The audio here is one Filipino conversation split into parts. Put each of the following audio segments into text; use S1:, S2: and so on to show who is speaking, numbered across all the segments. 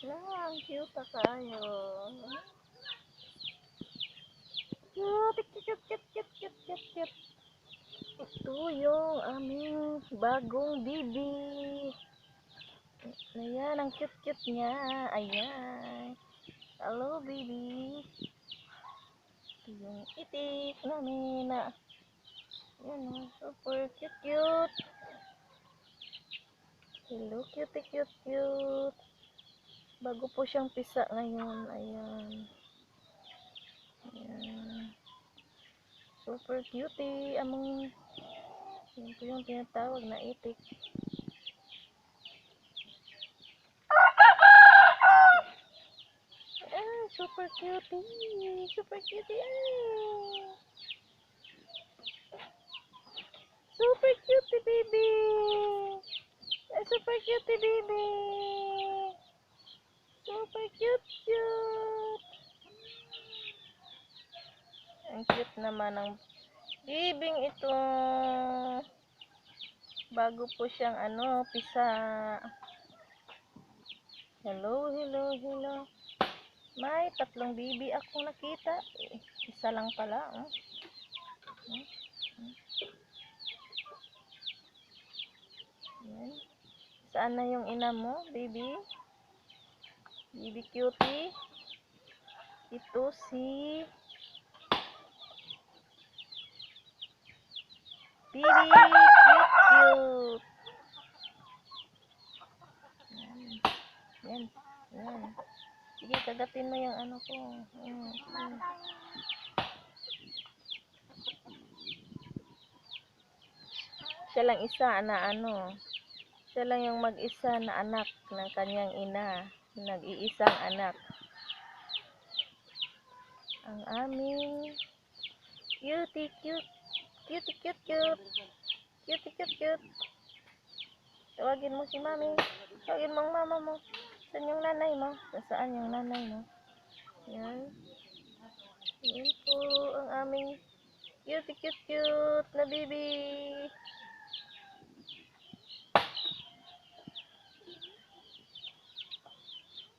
S1: Ang cute kayo. Cute, cute, cute, cute, cute, cute, cute. Ito yung aming bagong bibi. Ayan, ang cute-cute niya. Ayan. Hello, baby. Ito yung itik namin na. Ayan, super cute-cute. Hello, cute-cute-cute. Bago po siyang pisa ngayon. Ayan. Ayan. Super cutie. Among, yun po yung tinatawag na itik. Ah, super cutie. Super cutie. Ah. Super cutie, baby. Ah, super cutie, baby. Super cute. Ang cute naman ng bibing ito. Bago po siyang pisa. Hello. May 3 bibi akong nakita. Isa lang pala. Yan. Saan na yung ina mo, baby? Baby cutie. Ito si baby cute. Yan. Sige, kagatin mo yung ano ko. Siya lang isa na siya lang yung mag-isa na anak ng kanyang ina. Nag-iisang anak. Ang aming cutie cute. Tawagin mo si mami. Tawagin mo ang mama mo. Saan yung nanay mo? Saan yung nanay mo? Yan. Yan po ang aming cute na baby.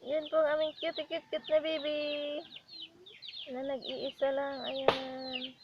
S1: Yan po ang aming cute na baby. Na nag-iisa lang. Ayan.